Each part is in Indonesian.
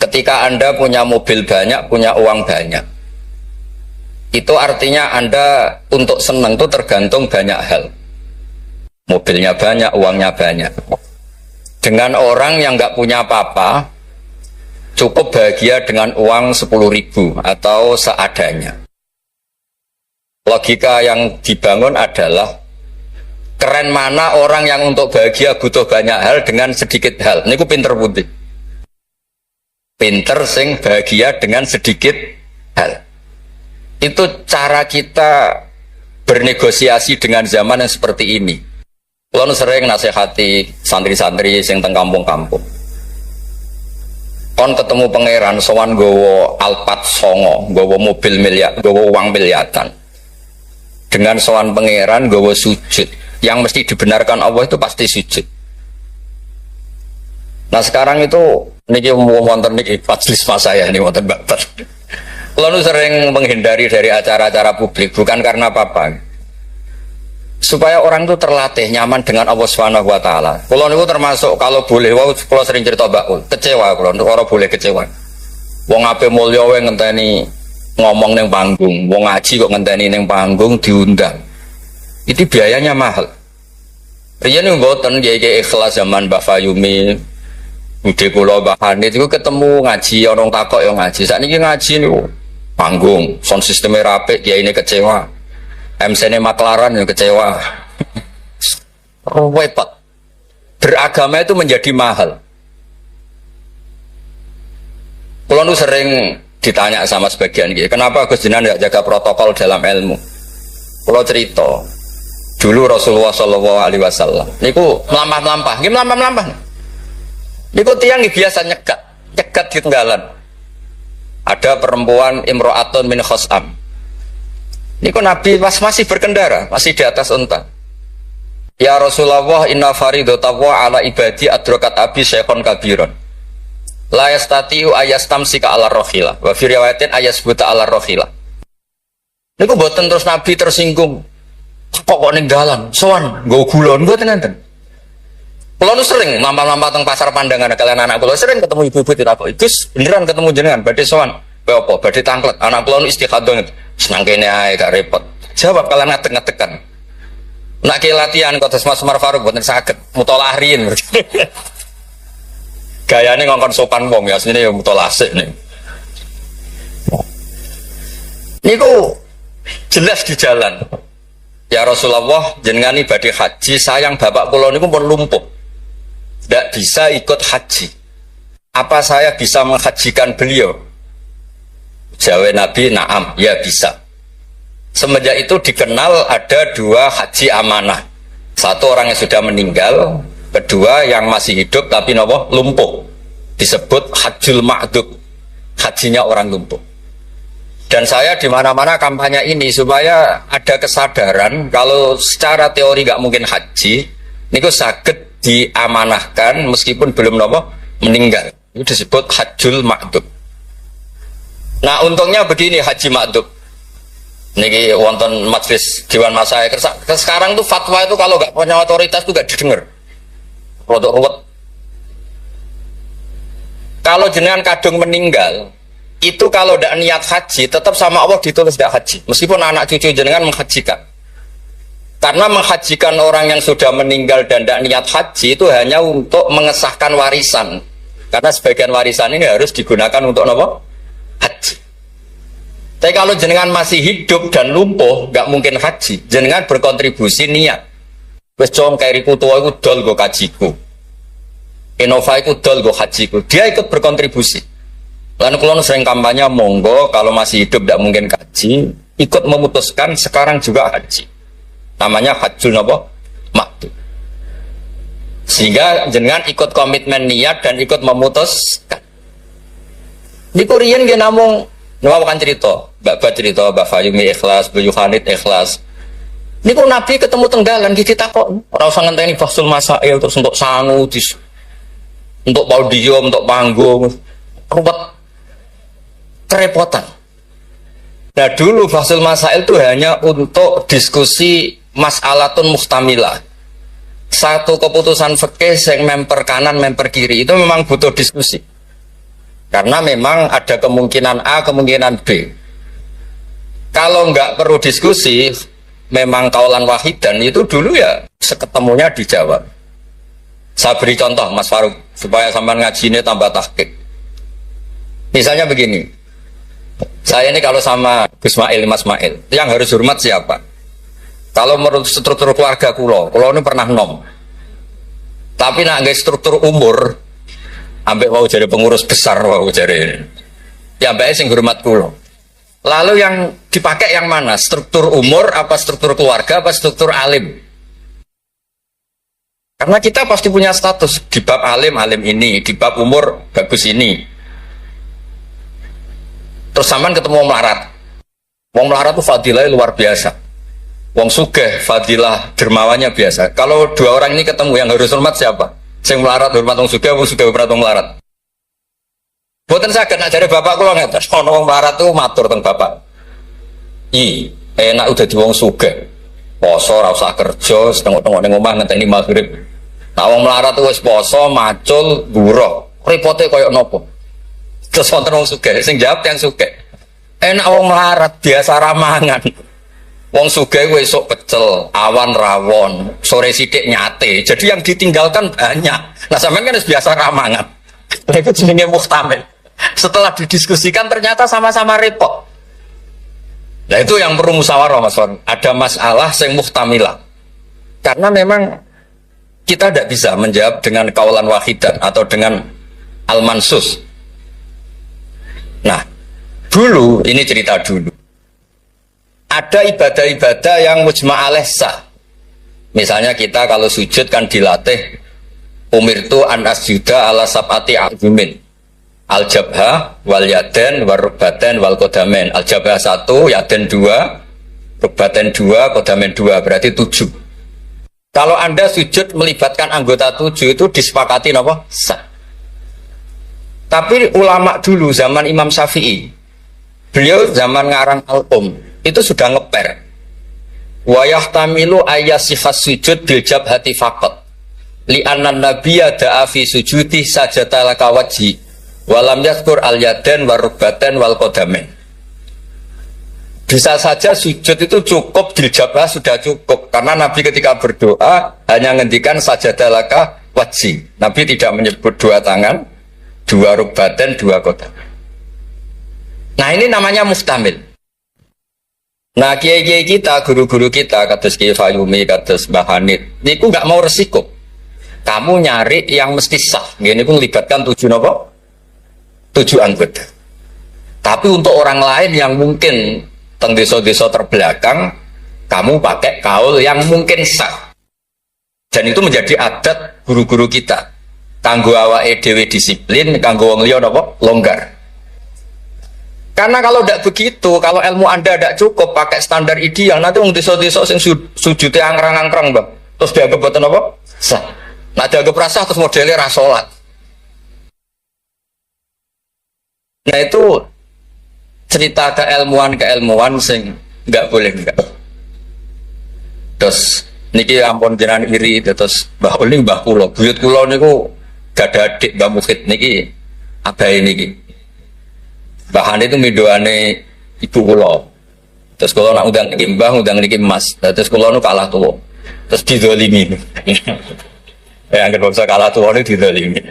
Ketika Anda punya mobil banyak, punya uang banyak, itu artinya Anda untuk senang itu tergantung banyak hal. Mobilnya banyak, uangnya banyak. Dengan orang yang nggak punya apa-apa, cukup bahagia dengan uang 10.000 atau seadanya. Logika yang dibangun adalah keren mana orang yang untuk bahagia butuh banyak hal dengan sedikit hal. Ini ku pinter putih. Pinter sing bahagia dengan sedikit hal. Itu cara kita bernegosiasi dengan zaman yang seperti ini. Kalau sering nasihati santri-santri sing teng kampung-kampung. Kon ketemu pangeran sowan gowo Alphard songo, gowo mobil miliar, gowo uang miliaran. Dengan sowan pangeran gowo sujud, yang mesti dibenarkan Allah itu pasti sujud. Nah sekarang itu niki wonten niki majelis mas saya ini wonten babat. Kalau sering menghindari dari acara-acara publik bukan karena apa-apa, supaya orang itu terlatih nyaman dengan Allah Subhanahu Wa Taala. Kalau niku termasuk kalau boleh, kalau sering cerita bakul, kecewa kalau orang boleh kecewa. Wong ape mulya wae ngenteni ngomong neng panggung, wong ngaji kok ngenteni neng panggung diundang. Itu biayanya mahal. Riyen mboten kiai ikhlas zaman Mbah Fayumi, Bude kula Mbah Hanit itu ketemu ngaji orang takok yang ngaji. Sakniki ngaji niku panggung, sound sistemnya rapi, kiai ini kecewa. MC-nya maklaran yang kecewa. Repot. Beragama itu menjadi mahal. Kalau nu sering ditanya sama sebagian gitu, kenapa Gus Jinan tidak jaga protokol dalam ilmu? Kalau cerita, dulu Rasulullah Shallallahu Alaihi Wasallam, niku melampah-melampah, gimana melampah-melampah? Niku tiang biasa nyegat di tenggalan. Ada perempuan imro'atun min khos'am. Niku Nabi masih berkendara, masih di atas unta. Ya Rasulullah, inna faridotawwa ala ibadi adrokat abi syekhon kabiron. La yastatiu ayastamsika ala rohila. Wa fi riwayatin ayasbuta ala rohila. Niku boten terus Nabi tersinggung. Kok ninggalan? Soan, nggo gula mboten enten. Kula sering lampah-lampah teng pasar pandangan kalian anak kula sering ketemu ibu-ibu ditakoki, "Gus, beneran ketemu jenengan badhe soan?" "Kowe apa? Badhe tanglet." Anak kula nu istikhadah. Senang kene ae gak repot. Jawab kalian ngadeg-ngadegan. Nak ke latihan kok Mas Umar Faruk mboten saged mutolaah riyin. Gayane ngongkon sopan wong ya asline ya mutolaah sik nih. Niku jelas di jalan. Ya Rasulullah, jenengan badhe haji, sayang bapak kula niku pun lumpuh. Tidak bisa ikut haji. Apa saya bisa menghajikan beliau? Jawab Nabi, na'am, ya bisa. Semenjak itu dikenal ada dua haji amanah. Satu orang yang sudah meninggal, kedua yang masih hidup tapi nopo lumpuh. Disebut hajjul ma'dud, hajinya orang lumpuh. Dan saya di mana-mana kampanye ini supaya ada kesadaran kalau secara teori nggak mungkin haji, niku saged diamanahkan meskipun belum nopo meninggal. Itu disebut hajjul ma'dud. Nah untungnya begini haji ma'dud. Niki wonten majelis Dewan Masyayikh. Sekarang tuh fatwa itu kalau nggak punya otoritas tuh nggak didengar. Rodok ruwet. Kalau jenengan kadung meninggal, itu kalau tidak niat haji, tetap sama Allah ditulis tidak haji. Meskipun anak cucu jenengan menghajikan. Karena menghajikan orang yang sudah meninggal dan tidak niat haji itu hanya untuk mengesahkan warisan. Karena sebagian warisan ini harus digunakan untuk apa? Haji. Tapi kalau jenengan masih hidup dan lumpuh, nggak mungkin haji. Jenengan berkontribusi niat. Wes jong kairiku tua iku dol go kajiku. Innova iku dol go hajiku. Dia ikut berkontribusi. Lalu kalau sering kampanye monggo kalau masih hidup tidak mungkin haji, ikut memutuskan sekarang juga haji. Namanya hajjul napa? Ma'dud. Sehingga jenengan ikut komitmen niat dan ikut memutuskan. Niku riyen nggih namung kan cerita, Mbak cerita, Mbak Fayumi ikhlas, Mbak Yohanit ikhlas. Niku Nabi ketemu tenggalan gitu takok, ora usah ngenteni bahsul masail terus untuk sangu, untuk podium, untuk panggung, ruwet, kerepotan. Nah dulu bahsul masail itu hanya untuk diskusi mas'alatun muhtamilah. Satu keputusan fikih yang memper kanan, memper kiri itu memang butuh diskusi. Karena memang ada kemungkinan A, kemungkinan B. Kalau nggak perlu diskusi, memang kaulan wahidan itu dulu ya seketemunya dijawab. Saya beri contoh Mas Faruk supaya sampean ngaji ini tambah tahqiq. Misalnya begini, saya ini kalau sama Gus Mail, Mas Mail, yang harus hormat siapa? Kalau menurut struktur keluarga kulo ini pernah nom. Tapi nak nggak struktur umur, ambek mau jadi pengurus besar mau jadi, ya ambek sing hormat kulo. Lalu yang dipakai yang mana? Struktur umur, apa struktur keluarga, apa struktur alim? Karena kita pasti punya status di bab alim, alim ini, di bab umur bagus ini. Terus sampean ketemu wong melarat. Wong melarat itu fadilahnya luar biasa. Wong sugih fadilah dermawannya biasa. Kalau dua orang ini ketemu yang harus hormat siapa? Sing melarat hormat wong sugih hormat wong melarat. Boten saged nak jare bapak kula ngeten. Ana wong melarat tuh matur teng bapak. Enak udah di wong sugih. Poso ora usah kerja, setengok-tengok ning omah ngenteni maghrib. Nah wong melarat tuh wis poso, macul, buruh. Repote koyo napa? Terus wonten wong sugih, sing jawab yang sugih. Enak wong melarat biasa ramangan. Wong sugih esuk pecel, awan rawon, sore sithik nyate. Jadi yang ditinggalkan banyak. Nah sampean kan biasa ramangan. Lha iku jenenge muhtamil. Setelah didiskusikan ternyata sama-sama repot. Nah itu yang perlu musyawarah Mas Wan. Ada masalah yang muhtamilah. Karena memang kita tidak bisa menjawab dengan kaulan wahidan atau dengan al-mansus. Nah, dulu ini cerita dulu. Ada ibadah-ibadah yang mujma' alaih sah. Misalnya kita kalau sujud kan dilatih umirtu an asjuda ala sab'ati azumin. Al-jabha wal yaden wal rukbaten wal kodamen. Al-jabha 1, yaden 2, rukbaten 2, kodamen 2, berarti 7. Kalau Anda sujud melibatkan anggota 7 itu disepakati apa? Sah. Tapi ulama dulu zaman Imam Syafi'i, beliau zaman ngarang al-um itu sudah ngeper. Wa yahtamilu ayyasifas sujud bil jabhati faqat. Li anna nabiyya da'a fi sujudi sajata laka wajhi. Walam yaskur al yaden warubbaten wal kodamen. Bisa saja sujud itu cukup diljabah sudah cukup karena Nabi ketika berdoa hanya ngendikan sajadalaka wajhi. Nabi tidak menyebut dua tangan, dua rubbaten, dua kodamen. Nah ini namanya mustamil. Nah kiai-kiai kita, guru-guru kita, kados Kiai Fayumi, kados Mbah Hanid, niku nggak mau resiko. Kamu nyari yang mesti sah. Ini pun libatkan 7 nopo? 7 anggota. Tapi untuk orang lain yang mungkin teng desa-desa terbelakang, kamu pakai kaul yang mungkin sah. Dan itu menjadi adat guru-guru kita. Kanggo awake dhewe disiplin, kanggo wong liya napa? Longgar. Karena kalau tidak begitu, kalau ilmu Anda tidak cukup pakai standar ideal, nanti wong desa-desa sing sujute angkrang-angkrang, Bang. Terus dianggap boten apa? Sah. Nah dianggap rasa terus modelnya ra salat. Nah itu cerita keilmuan sing nggak boleh enggak. Terus niki ampun jenengan iri terus Mbah Uli Mbah kula, buyut kula niku gak ada adik Mbah Mukid niki abahe niki. Mbah itu midoane ibu kula. Terus kula nak undang niki Mbah, undang niki Mas. Terus kula nu kalah tuwa. Terus dizalimi. Ya anggere bangsa kalah tuwa niku dizalimi.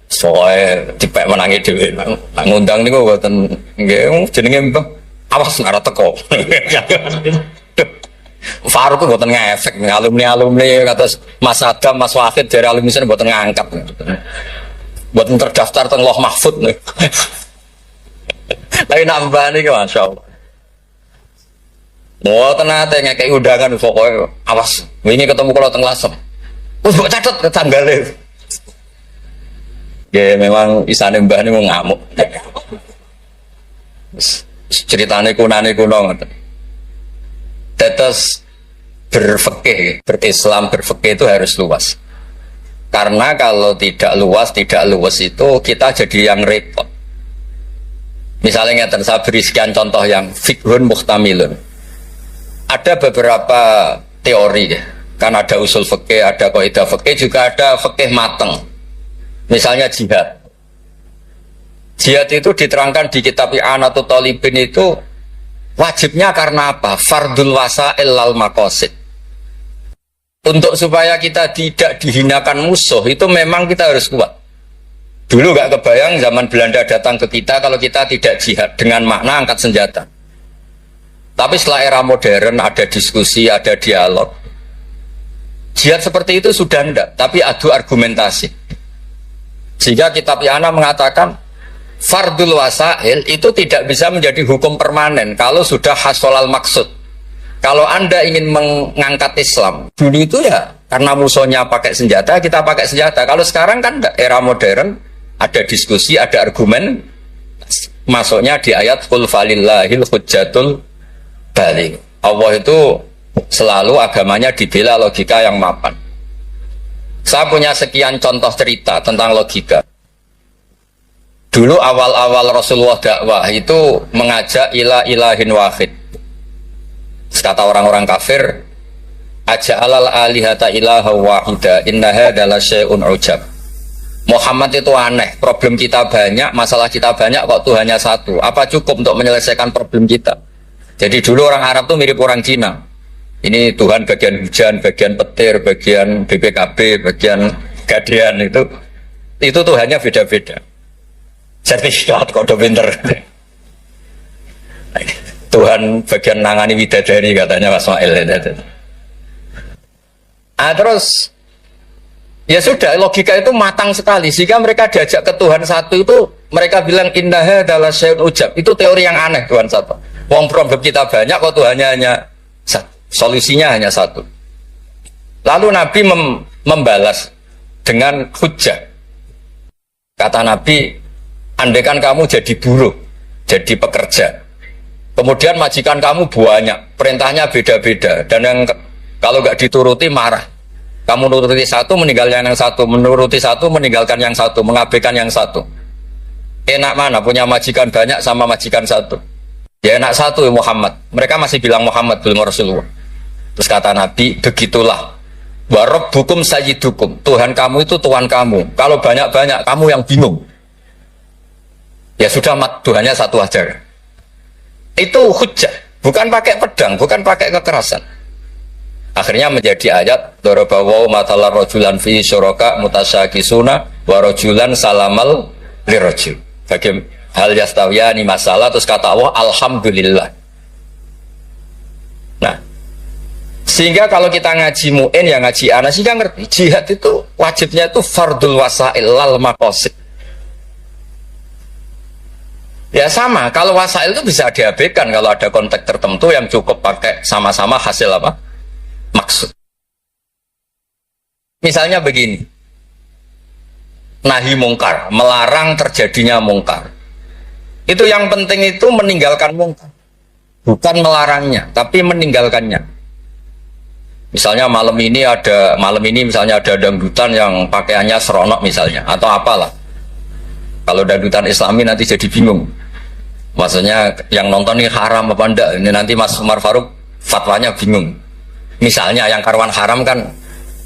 Soalnya dipek menangi dhewe. Nak ngundang niku mboten nggih jenenge Mbah. Awas ora teko. Faruk mboten ngefek alumni kados Mas Adam, Mas Wahid dari alumni sen mboten ngangkat. Mboten terdaftar teng Loh Mahfud. Tapi nambah niki masyaallah. Mboten nate ngekeki undangan pokoke awas wingi ketemu kula teng Lasem. Wis mbok catet tanggale. Ya memang isane mbah ini mau ngamuk. Ceritane kunane kuno ngoten. Tetes berfikih, berislam berfikih itu harus luas. Karena kalau tidak luas itu kita jadi yang repot. Misalnya ngeten, saya beri sekian contoh yang fikhun muhtamilun. Ada beberapa teori ya. Kan ada usul fikih, ada kaidah fikih, juga ada fikih mateng. Misalnya jihad. Jihad itu diterangkan di kitab I'anatul Talibin itu wajibnya karena apa? Fardul wasail lal maqasid. Untuk supaya kita tidak dihinakan musuh itu memang kita harus kuat. Dulu gak kebayang zaman Belanda datang ke kita kalau kita tidak jihad dengan makna angkat senjata. Tapi setelah era modern ada diskusi, ada dialog. Jihad seperti itu sudah enggak, tapi adu argumentasi. Sehingga kitab I'anah mengatakan fardul wasail itu tidak bisa menjadi hukum permanen kalau sudah hasolal maksud. Kalau Anda ingin mengangkat Islam, dulu itu ya karena musuhnya pakai senjata, kita pakai senjata. Kalau sekarang kan era modern, ada diskusi, ada argumen. Masuknya di ayat qul falillahil hujjatul baligh. Allah itu selalu agamanya dibela logika yang mapan. Saya punya sekian contoh cerita tentang logika. Dulu awal-awal Rasulullah dakwah itu mengajak ila ilahin wahid. Kata orang-orang kafir, aja'alal alihata ilaha wahida inna hadza lasyai'un ujab. Muhammad itu aneh, problem kita banyak, masalah kita banyak kok Tuhannya satu. Apa cukup untuk menyelesaikan problem kita? Jadi dulu orang Arab tuh mirip orang Cina. Ini Tuhan bagian hujan, bagian petir, bagian BPKB, bagian gadean itu Tuhannya beda-beda. Sertifikat kok udah pinter. Tuhan bagian nangani widadari katanya Mas Mail. Terus ya sudah, logika itu matang sekali sehingga mereka diajak ke Tuhan satu itu mereka bilang innaha adalah syai'un ujab. Itu teori yang aneh, Tuhan satu. Wong problem kita banyak kok Tuhannya hanya satu. Solusinya hanya satu. Lalu Nabi membalas dengan hujjah. Kata Nabi, andaikan kamu jadi buruh, jadi pekerja, kemudian majikan kamu banyak, perintahnya beda-beda, dan yang kalau nggak dituruti marah. Kamu menuruti satu, meninggalkan yang satu, menuruti satu, meninggalkan yang satu, mengabaikan yang satu. Enak mana punya majikan banyak sama majikan satu? Ya enak satu ya Muhammad. Mereka masih bilang Muhammad belum Rasulullah. Terus kata Nabi, begitulah. Wa rabbukum sayyidukum. Tuhan kamu itu Tuhan kamu. Kalau banyak-banyak kamu yang bingung. Ya sudah, Tuhannya satu aja. Itu hujjah, bukan pakai pedang, bukan pakai kekerasan. Akhirnya menjadi ayat darabawu matalar rajulan fi syuraka mutasyakisuna wa rajulan salamal lirajul. Bagi hal yastawiyani masalah, terus kata Allah alhamdulillah. Nah, sehingga kalau kita ngaji mu'in ya ngaji ana sehingga ngerti jihad itu wajibnya itu fardul wasail lal maqasid. Ya sama, kalau wasail itu bisa diabaikan kalau ada konteks tertentu yang cukup pakai sama-sama hasil apa? Maksud. Misalnya begini, nahi mungkar, melarang terjadinya mungkar. Itu yang penting itu meninggalkan mungkar, bukan melarangnya, tapi meninggalkannya. Misalnya malam ini misalnya ada dangdutan yang pakaiannya seronok misalnya, atau apalah. Kalau dangdutan Islami nanti jadi bingung. Maksudnya yang nonton ini haram apa enggak? Ini nanti Mas Umar Faruk fatwanya bingung. Misalnya yang karuan haram kan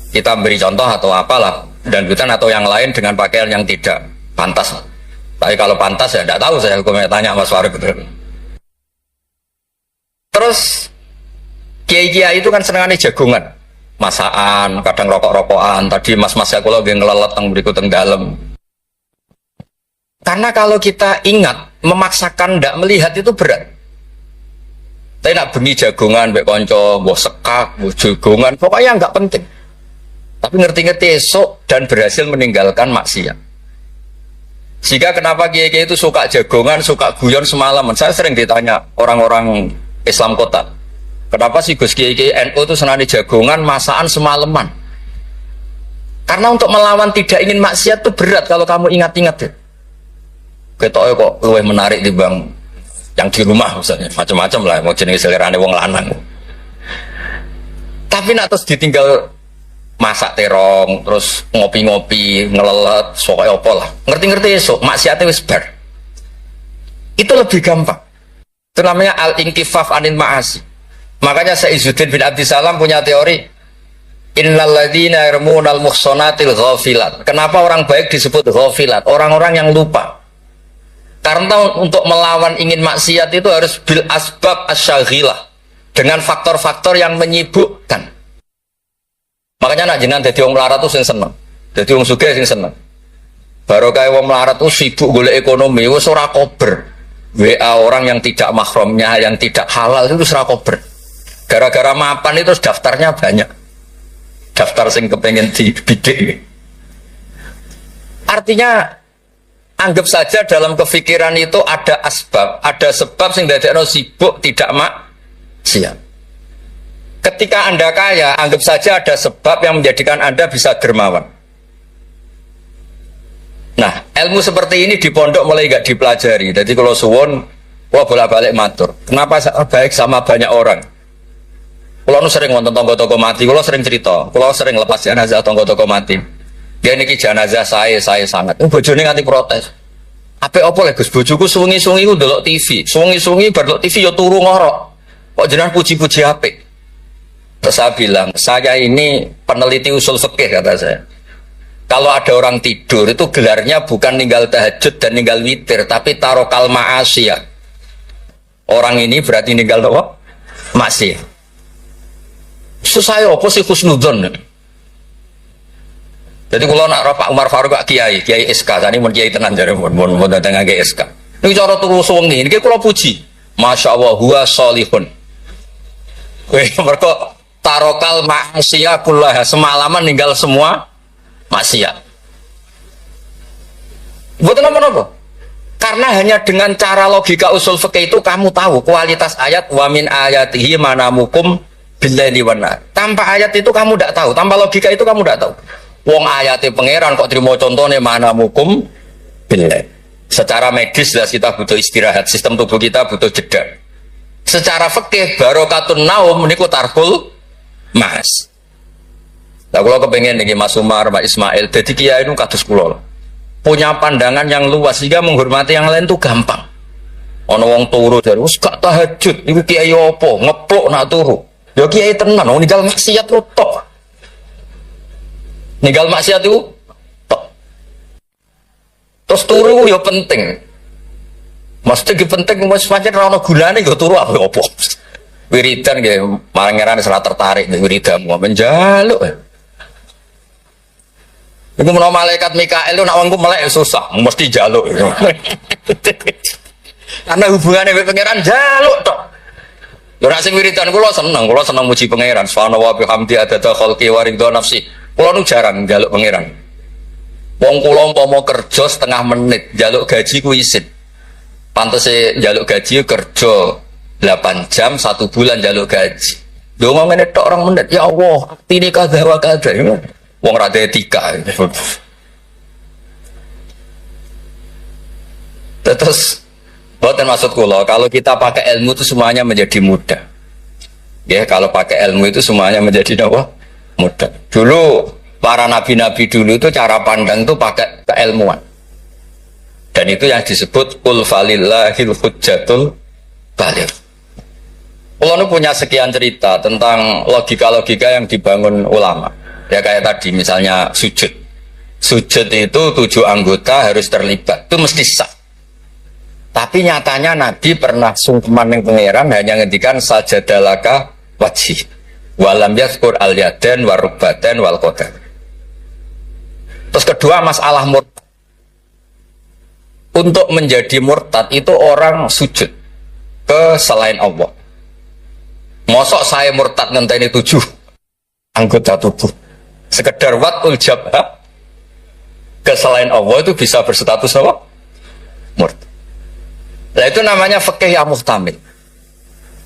kita beri contoh atau apalah, dangdutan atau yang lain dengan pakaian yang tidak pantas. Tapi kalau pantas ya tidak tahu, saya hukumnya tanya Mas Faruk. Terus kiai-kiai itu kan senengannya jagungan, masakan, kadang rokok-rokokan. Tadi mas-mas aku lagi ngelelet teng berikut teng dalam. Karena kalau kita ingat, memaksakan tidak melihat itu berat. Tapi nak bengi jagungan, mbek konco, mbok sekak, mbok jagungan, pokoknya nggak penting. Tapi ngerti-ngerti esok dan berhasil meninggalkan maksiat. Sehingga kenapa kiai-kiai itu suka jagongan, suka guyon semalaman. Saya sering ditanya orang-orang Islam kota, kenapa sih Gus kiai-kiai NU itu senang jagongan, masakan semalaman? Karena untuk melawan tidak ingin maksiat itu berat kalau kamu ingat-ingat ya. Ketoknya kok lebih menarik dibanding yang di rumah misalnya, macam-macam lah, mau jenis selerane wong lanang. Tapi nak terus ditinggal masak terong, terus ngopi-ngopi, ngelelet, pokoknya apa lah. Ngerti-ngerti esok, maksiatnya wis bar. Itu lebih gampang. Itu namanya al-inkifaf anil ma'asi. Makanya Izzuddin bin Abdissalam punya teori, innal ladzina yarmunal muhsanatil ghafilat. Kenapa orang baik disebut ghafilat? Orang-orang yang lupa. Karena untuk melawan ingin maksiat itu harus bil asbab asyaghilah, dengan faktor-faktor yang menyibukkan. Makanya nak jenengan dadi wong melarat tuh sing seneng. Dadi wong sugih sing seneng. Baru kayak wong melarat tuh sibuk golek ekonomi, wis ora kober. WA orang yang tidak mahramnya, yang tidak halal itu ora kober. Gara-gara mapan itu daftarnya banyak. Daftar sing kepengen dibidik. Artinya anggap saja dalam kefikiran itu ada asbab, ada sebab sing dadekno sibuk tidak maksiat. Ketika Anda kaya, anggap saja ada sebab yang menjadikan Anda bisa dermawan. Nah, ilmu seperti ini di pondok mulai gak dipelajari. Jadi kalau suwon, wah bolak-balik matur. Kenapa baik sama banyak orang? Kalau nu sering nonton tonggo-tonggo mati, kalau sering cerita, kalau sering lepas jenazah tonggo-tonggo mati. Dia niki jenazah saya sangat. Bojone nganti protes. Apa lek Gus bojoku suwengi-suwengi ku ndelok TV. Suwengi-suwengi bar ndelok TV ya turu ngorok. Kok jenengan puji-puji apik. Terus saya bilang, saya ini peneliti usul fikih kata saya. Kalau ada orang tidur itu gelarnya bukan ninggal tahajud dan ninggal witir, tapi tarokal ma'asiyah. Orang ini berarti ninggal apa? Maksiat. Susah apa sih husnudzon? Jadi kalau nak Pak Umar Faruk Kiai SK, tadi mau Kiai tenan jare mau datang ke SK. Ini cara turu suwengi, ini kalau puji, masya Allah, huwa solihun. Mereka tarokal maksiat kullaha, semalaman ninggal semua maksiat. Buat apa? Karena hanya dengan cara logika usul fikih itu kamu tahu kualitas ayat wa min ayatihi manamukum billaili wan nahar. Tanpa ayat itu kamu tidak tahu, tanpa logika itu kamu tidak tahu. Wong ayate pangeran kok terima contohnya mana mukum billah. Secara medis lah kita butuh istirahat, sistem tubuh kita butuh jeda. Secara fikih barokatun naum niku tarkul mas. Lah kula kepengin niki Mas Umar, Pak Ismail dadi kiai nu kados kula. Punya pandangan yang luas sehingga menghormati yang lain tuh gampang. Ana wong turu dari wis gak tahajud, iku kiai apa? Ngeplok nak turu. Ya kiai tenan, wong ninggal maksiat tok. Ninggal maksiat itu tok. Terus turu ya penting. Maksudnya penting mas pancen ra ono gunane nggo turu apa. Wiridan nggih marangeran salah tertarik wiridan mau menjaluk. Iku menawa malaikat Mikael itu nak wongku melek susah, mesti jaluk. Karena hubungannya dengan pangeran jaluk tok. Lha nek sing wiridan kula seneng muji pangeran. Subhanallah wa bihamdi adada khalqi wa ridha nafsi. Kulo nu jarang njaluk pangeran. Wong kula umpama kerja setengah menit, njaluk gaji ku isin. Pantese njaluk gaji kerja 8 jam 1 bulan njaluk gaji. Donga ngene tok 2 menit. Ya Allah, aktine kadha wa kadha. Wong ra etika. Terus boten maksud kula, kalau kita pakai ilmu itu semuanya menjadi mudah. Ya, kalau pakai ilmu itu semuanya menjadi apa? Mudah. Dulu para nabi-nabi dulu itu cara pandang itu pakai keilmuan. Dan itu yang disebut qul falillahil hujjatul baligh. Kalau punya sekian cerita tentang logika-logika yang dibangun ulama. Ya kayak tadi misalnya sujud. Sujud itu 7 anggota harus terlibat. Itu mesti sah. Tapi nyatanya Nabi pernah sungkeman yang pangeran hanya ngendikan sajadalaka wajhi. Walam yazkur al yaden warubaten wal qadar. Terus kedua masalah murtad. Untuk menjadi murtad itu orang sujud ke selain Allah. Mosok saya murtad ngenteni 7 anggota tubuh. Sekedar watul jabha ke selain Allah itu bisa berstatus apa? Murtad. Nah itu namanya fikih yang muhtamil.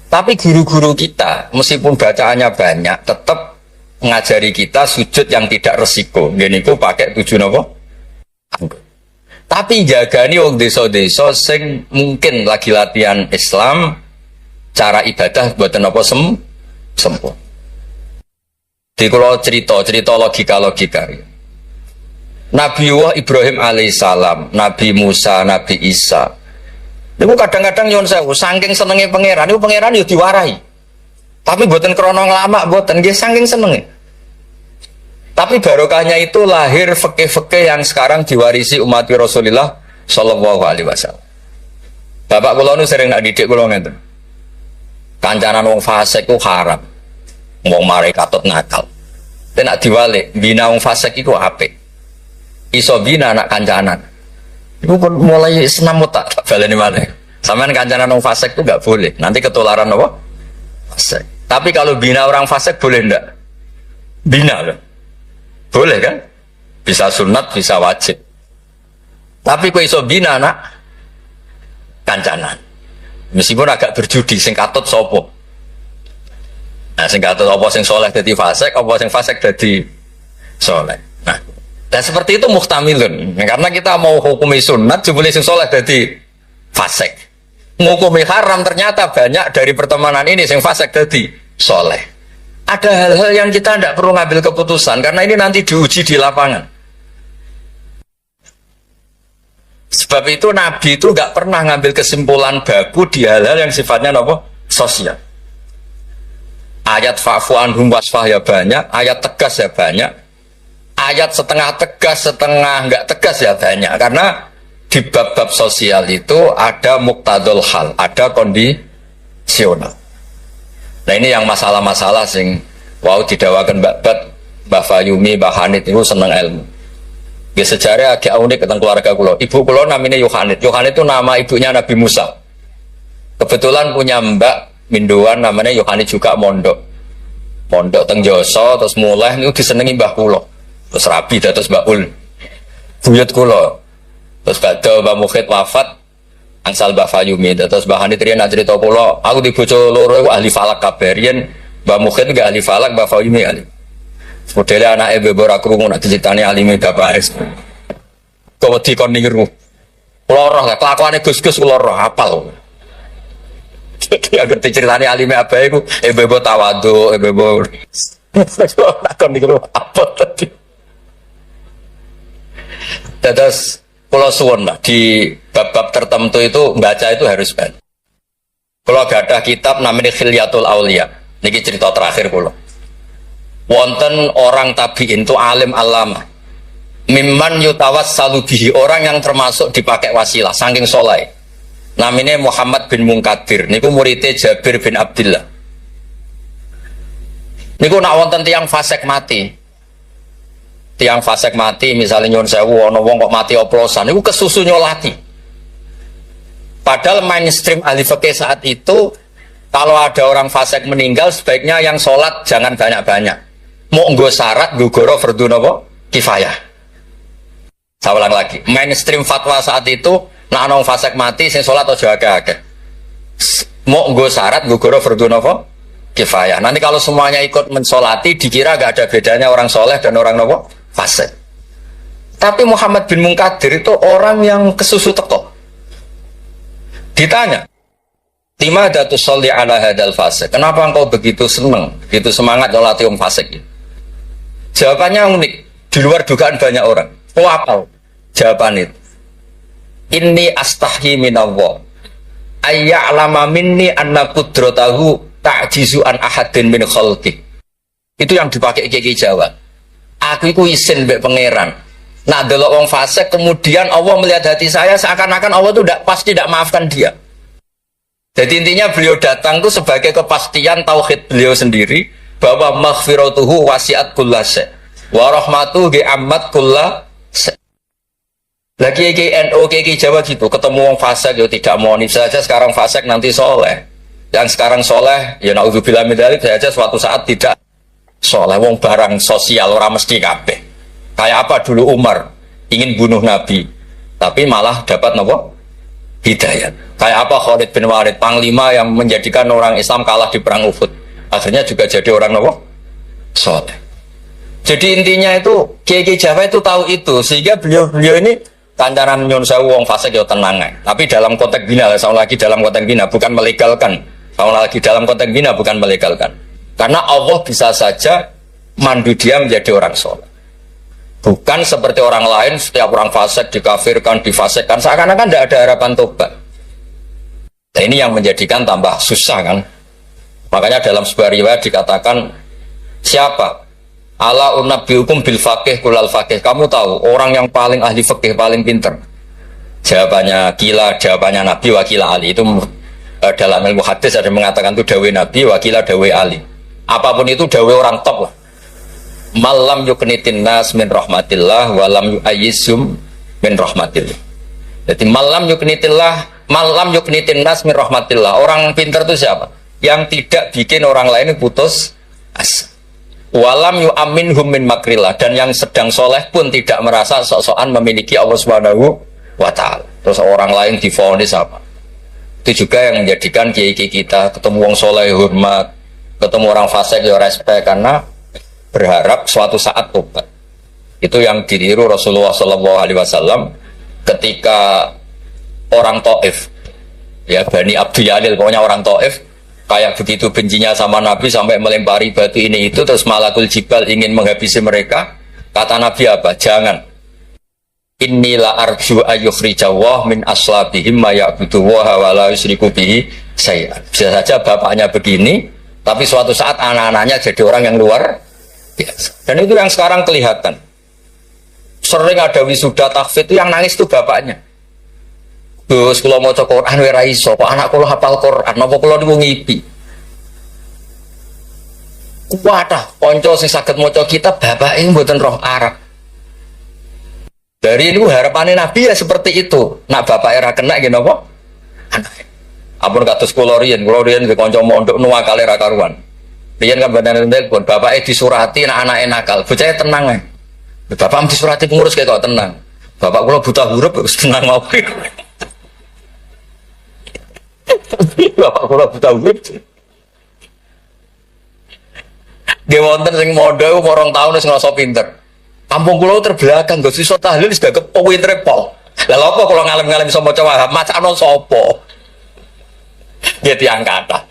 Tapi guru-guru kita, meskipun bacaannya banyak, tetap mengajari kita sujud yang tidak resiko. Gini ku pakai 7 nopo. Tapi jaga nih wong desa-desa sing mungkin lagi latihan Islam, cara ibadah buatan nopo sempurna. Di kalau cerita logika. Nabi Ibrahim alaihissalam, Nabi Musa, Nabi Isa. Niku kadang-kadang nyon sewu saking senenge pangeran, niku pangeran yo diwarai. Tapi mboten krana nglamak, mboten nggih saking senenge. Tapi barokahnya itu lahir fikih-fikih yang sekarang diwarisi umat Rasulullah sallallahu alaihi wasallam. Bapak kula nu sering nak didik kula ngeten. Kancanan wong fasik ku haram. Wong mare katut nakal. Tenak diwalik, bina wong fasik iku apik. Iso bina anak kancanan. Iku pun mulai senam tak baleni maneh. Sampeyan kancanan wong fasik itu enggak boleh. Nanti ketularan apa? Fasik. Tapi kalau bina orang fasik boleh enggak? Bina loh. Boleh kan? Bisa sunat, bisa wajib. Tapi kok iso bina anak kancanan. Meskipun agak berjudi sing katut sapa. Nah, sing katut apa sing soleh dadi fasik, apa sing fasik dadi soleh. Nah, dan seperti itu muhtamilun. Karena kita mau hukumi sunat, jebule sing soleh dadi fasik. Ngukumi haram ternyata banyak dari pertemanan ini sing fasik dadi soleh. Ada hal-hal yang kita tidak perlu ngambil keputusan karena ini nanti diuji di lapangan. Sebab itu Nabi itu nggak pernah ngambil kesimpulan baku di hal-hal yang sifatnya apa? Sosial. Ayat fa'fu anhum wasfah ya banyak, ayat tegas ya banyak, ayat setengah tegas, setengah nggak tegas ya banyak. Karena di bab-bab sosial itu ada muktadul hal, ada kondisional. Nah ini yang masalah-masalah sing wow didawakan Mbak Fayumi, Mbak Hanit itu seneng ilmu. Ya sejarah agak unik tentang keluarga kulo. Ibu kulo namanya Yohanit. Yohanit itu nama ibunya Nabi Musa. Kebetulan punya mbak Mindoan namanya Yohanit juga mondok. Mondok teng Joso terus mulai itu disenengi mbah kulo. Terus rabi terus Mbak Ul. Buyut kulo. Terus badhe Mbak Mukhid wafat angsal Mbak Fayumi. Terus Mbak Hanit riyen cerita kulo, aku di bojo loro iku ahli falak kabeh. Riyen Mbak Mukhid enggak ahli falak, Mbak Fayumi ahli. Modelnya anak ibu ora krungu nak diceritani alime bapak es. Kok wedi kon niru. Kula roh kelakuane Gus-gus kula roh hafal. Jadi agar diceritani alime abae iku ibu tawadhu, ibu kon niru apa tadi. Terus kula suwun lah di bab-bab tertentu itu baca itu harus baca. Kula gadah kitab namanya Khilyatul Auliya. Niki cerita terakhir kula. Wonten orang tabi'in itu alim alama mimman yutawassalu bihi, orang yang termasuk dipakai wasilah saking soleh, namanya Muhammad bin Munkadir. Niku muridnya Jabir bin Abdullah. Niku nak wonten tiang fasik mati, tiang fasik mati misalnya nyun sewu ono wong kok mati oplosan, niku kesusu nyolati. Padahal mainstream ahli fikih saat itu kalau ada orang fasik meninggal sebaiknya yang sholat jangan banyak-banyak. Mau nggo syarat nggo goro fardhu napa kifayah. Saya ulang lagi, mainstream fatwa saat itu nek ana fasik mati sing salat aja akeh-akeh. Mau nggo syarat nggo goro fardhu napa kifayah. Nanti kalau semuanya ikut mensolati dikira gak ada bedanya orang soleh dan orang napa fasik. Tapi Muhammad bin Munkadir itu orang yang kesusu teko. Ditanya, Lima tusolli ala hadal fasik. Kenapa engkau begitu senang, begitu semangat nyolati wong fasik? Jawabannya unik, di luar dugaan banyak orang. Oh apa? Jawaban itu. Inni astahyi minallah. Ayya'lama minni anna qudratahu ta'jizu an ahadin min khalqi. Itu yang dipakai Kiai Jawa. Aku iku isin mbek pangeran. Nah delok wong fasik kemudian Allah melihat hati saya seakan-akan Allah itu pasti tidak maafkan dia. Jadi intinya beliau datang itu sebagai kepastian tauhid beliau sendiri bahwa maghfiratuhu wasiat kulla syai' wa rahmatuhu ammat kulla syai'. Lagi NU Kiai Jawa gitu, ketemu wong fasik ya tidak mau nih saja sekarang fasik nanti soleh. Yang sekarang soleh ya naudzubillah min dzalik saja suatu saat tidak soleh. Wong barang sosial orang mesti kabeh. Kayak apa dulu Umar ingin bunuh Nabi tapi malah dapat nopo hidayat. Kayak apa Khalid bin Walid, panglima yang menjadikan orang Islam kalah di perang Uhud, akhirnya juga jadi orang nopo soleh. Jadi intinya itu Kiai Jawa itu tahu itu, sehingga beliau ini kancanan nyun sewu wong fasik ya tenang. Tapi dalam konteks bina, saya lagi dalam konteks bina bukan melegalkan. Saya lagi dalam konteks bina bukan melegalkan. Karena Allah bisa saja mandu dia menjadi orang soleh. Bukan seperti orang lain, setiap orang fasik dikafirkan, difasikkan, seakan-akan tidak ada harapan tobat. Nah, ini yang menjadikan tambah susah kan. Makanya dalam sebuah riwayat dikatakan, siapa? Ala unabbiukum bil faqih kulal faqih. Kamu tahu orang yang paling ahli fikih, paling pinter. Jawabannya kila, jawabannya Nabi, wakila Ali. Itu dalam ilmu hadis ada mengatakan itu dawe Nabi, wakila dawe Ali. Apapun itu dawe orang top lah. Malam yuknitin nas min rahmatillah, walam yu'ayyizum min rahmatillah. Jadi malam yuknitin nas min rahmatillah. Orang pintar itu siapa? Yang tidak bikin orang lain putus asa. Walam yu'aminhum min makrillah, dan yang sedang soleh pun tidak merasa sok-sokan memiliki Allah Subhanahu wa ta'ala. Terus orang lain divonis apa? Itu juga yang menjadikan kiai-kiai kita ketemu orang soleh hormat, ketemu orang fasik ya respect, karena berharap suatu saat tobat. Itu yang ditiru Rasulullah SAW ketika orang Taif, ya Bani Abdul Yalil, pokoknya orang Taif kayak begitu bencinya sama Nabi sampai melempari batu ini itu, terus Malakul Jibal ingin menghabisi mereka. Kata Nabi apa? Jangan. Inilah arju ayyukhrijawah min aslabihim ma ya'budu wa la yusyriku bihi syai'an. Bisa saja bapaknya begini, tapi suatu saat anak-anaknya jadi orang yang luar biasa. Dan itu yang sekarang kelihatan. Sering ada wisuda tahfidz itu yang nangis itu bapaknya. Gus, kalau mau cek Quran ora iso, kok anak kula hafal Quran, napa kula niku ngipi. Kuwatah kanca sing saged maca kitab bapake mboten roh Arab. Dari itu harapannya Nabi ya seperti itu. Nak bapak era kena gini apa? Anak. Ampun kados kula riyen di kanca mondok nuwakale ra karuan. Riyen kan bandane telepon, bapake disurati nak anake nakal. Bocah tenang ae. Bapak disurati pengurus kayak kok tenang. Bapak kula buta huruf wis tenang mau. Bapak kula buta huruf. Nggih wonten sing mondok morong taun wis ngrasa pinter. Kampung kula terbelakang, gak iso tahlil sudah kepowin repol. Lah lha apa kula ngalem-ngalem iso maca Wahab, macano sapa? Ya tiyang kathah.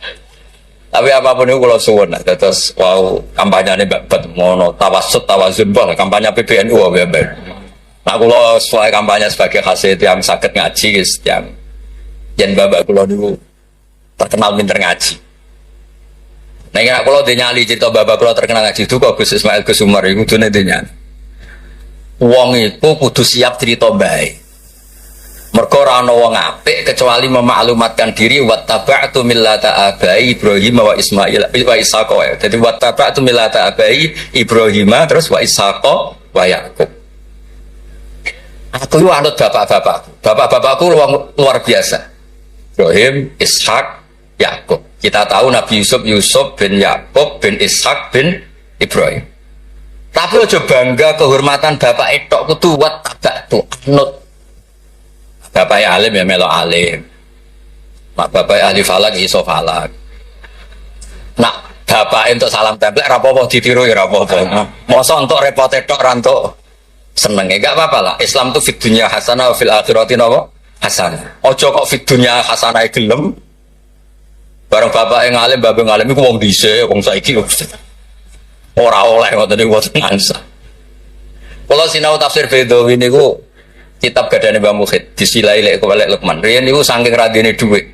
Tapi apapun itu kula suwun, terus wow kampanyane mbak mono tawassut tawazun bah kampanye PBNU wae. Nah kula sesuai kampanye sebagai hasil yang saged ngaji guys, yang yen bapak kula niku terkenal pinter ngaji. Nah nek kula dinyali cerita bapak kula terkenal ngaji itu kok Gus Ismail Gus Umar iku dene dinyali. Wong itu kudu siap cerita baik. Mergo ora ana wong apik kecuali memaklumatkan diri wattaba'tu millata abai Ibrahim wa Ismail wa Ishaq. Jadi wattaba'tu millata abai Ibrahim terus wa Ishaq wa Yaqub. Aku yo anut bapak-bapakku. Bapak-bapakku luar biasa. Ibrahim, Ishaq, Yaqub. Kita tahu Nabi Yusuf bin Yaqub bin Ishaq bin Ibrahim. Tapi aja bangga kehormatan bapak itu kudu wat tabak tu anut. Bapak alim ya melo alim. Mak bapak ahli falak iso falak. Nak bapak untuk salam tempel rapopo ditiru ya rapopo. Masa untuk repot tok rantuk seneng gak apa-apa lah. Islam tu fid dunya hasanah fil akhirati napa? Hasanah. Ojo kok fid dunya hasanah gelem. Bareng bapak yang alim, bapak ngalim iku wong dhisik, wong saiki ora oleh ngoten niku mboten ngangsa. Kula sinau tafsir Bedawi niku kitab gadane Mbah Mukhid disilai lek kewalek Lukman. Riyen niku saking radene dhuwit.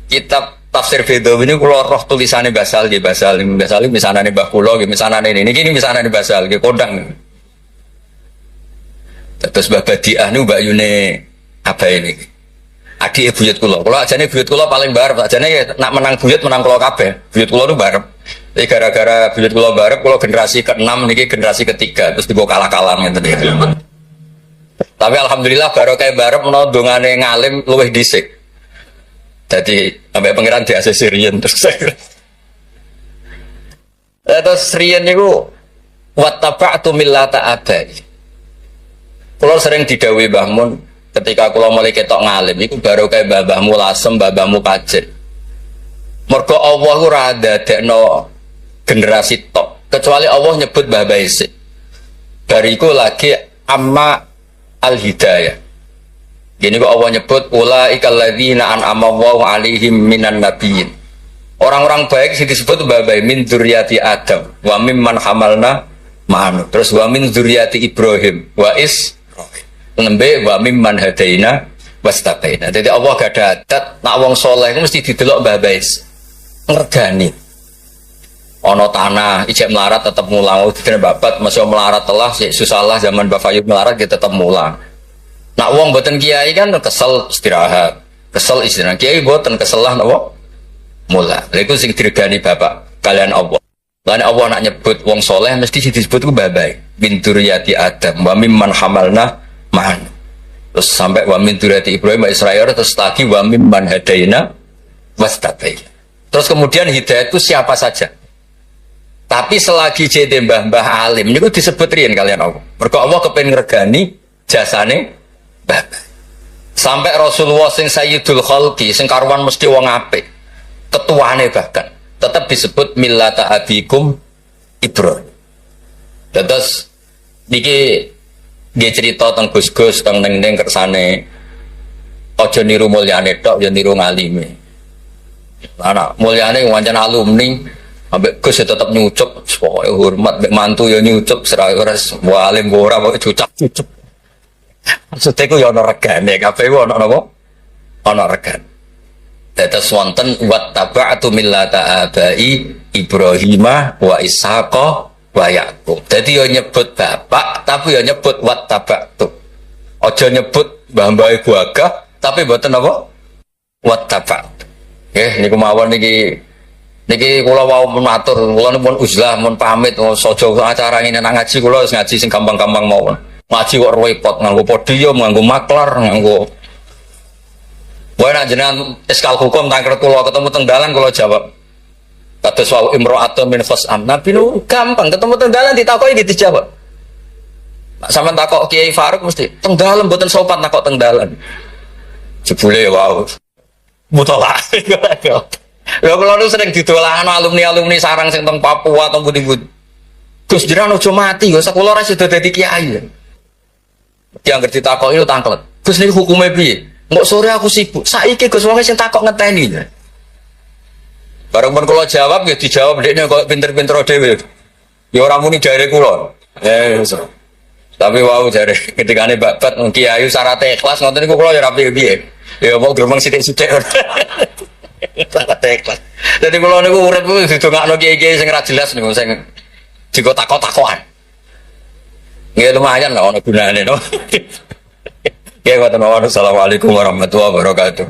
Kitab tafsir Bedawi niku kula roh tulisane Basal nggih Basal misanane Mbah kula nggih misanane niki misanane Basal nggih kondang. Terus Mbah Badiah niku Mbak Yune abahe niki. Adik buyut kula. Kula ajane buyut kula paling barep, ajane nak menang buyut menang kula kabeh. Buyut kula niku barep. Jadi gara-gara buyut kula barep, kula generasi ke-6 niki generasi ke-3 terus dibawa kalah-kalah ngeten iki. Tapi alhamdulillah barokah barep menawa dongane ngalim luwih dhisik. Jadi sampai pangeran diasih riyen terus. Terus riyen niku wattaba'tu millata abai. Kula sering didhawuhi Mbah Mun ketika kula mulai ketok ngalim iku barokah mbahmu lasem, mbahmu kajen. Mergo Allah ora dadekno generasi tok kecuali Allah nyebut Mbah Baisik. Bariku lagi amma al-hidayah. Gini kok Allah nyebut ulaikal ladzina an'ama Allahu 'alaihim minan nabiyyin. Orang-orang baik sih disebut Mbah Baisik min dzurriyyati Adam wa mimman hamalna ma'anu. Terus wa min dzurriyyati Ibrahim wa lembe wa mimman hadaina wastaqaina. Jadi Allah gak ada adat nak wong soleh mesti didelok Mbah Baisik. Ngergani ono tanah ijek melarat tetap mulang, dikene babat masih melarat telah susah lah zaman Mbak Fayub melarat dia tetap mulang. Nak wong boten kiai kan kesel istirahat, kesel istirahat. Kiai boten keselah napa? Mula. Lha iku sing diregani bapak kalian Allah. Lan Allah nak nyebut wong soleh mesti disebut ku babai. Min dzurriyyati Adam wa mimman hamalna ma'an. Terus sampai wa min dzurriyyati Ibrahim wa Israil, terus lagi wa mimman hadaina wastabai. Terus kemudian hidayah itu siapa saja. Tapi selagi jadi mbah-mbah alim niku disebut riyen kalian Allah. Mergo Allah kepengin ngregani jasane bapak. Sampai Rasulullah sing sayyidul khalqi sing karuan mesti wong apik. Ketuane bahkan tetap disebut millata abikum Ibrahim. Terus niki nggih cerita teng Gus-gus teng ning kersane aja niru mulyane tok ya niru ngalime. Anak mulyane wancen alumni ambek Gus tetep nyucup pokoke hormat mbek mantu ya nyucup serah ora alim ora kok cucap-cucup. Maksudnya ku ya ana regane kabeh ku ana napa? Ana regane. Dados wonten wattaba'tu millata abai Ibrahimah wa Ishaqa wa Yaqub. Dadi yo nyebut bapak tapi yo nyebut wattaba'tu. Aja nyebut mbah-mbah gagah tapi mboten apa? Wattaba'tu. Nggih niku mawon niki kula wau matur, kula pun uzlah mun pamit saja acara ngene nang ngaji kula wis ngaji sing gampang-gampang mawon. Ngaji kok repot nganggo podium, nganggo maklar, nganggo wae nak jenengan eskal hukum tangker kula ketemu teng dalan kula jawab. Kados wau imra'atun min fas'am. Nabi nu gampang ketemu teng dalan ditakoki gitu dijawab. Nak sampean takok Kiai Faruk mesti teng dalan mboten sopan takok teng dalan. Jebule wau. Mutolak. Lha kula nu sering didolahno alumni-alumni sarang sing teng Papua teng pundi-pundi. Gus jenengan aja mati, Gus kula ora sida dadi kiai. Yang ngerti takoki lu tangklet. Gus niku hukume piye? Mbok sore aku sibuk. Saiki Gus wong sing takok ngenteni. Bareng pun kula jawab ya dijawab dekne kok pinter-pinter dhewe. Ya ora muni jare kula. So. Tapi wau jare ketikane babat kiai syarat ikhlas ngoten niku kula ya ora piye-piye. Ya mau gremeng sithik-sithik. Syarat ikhlas. Dadi kula niku urip kuwi didongakno kiai-kiai sing ora jelas niku sing digo takok-takokan. Nggih lumayan lah ono gunane no. Ya, wassalamualaikum warahmatullahi wabarakatuh.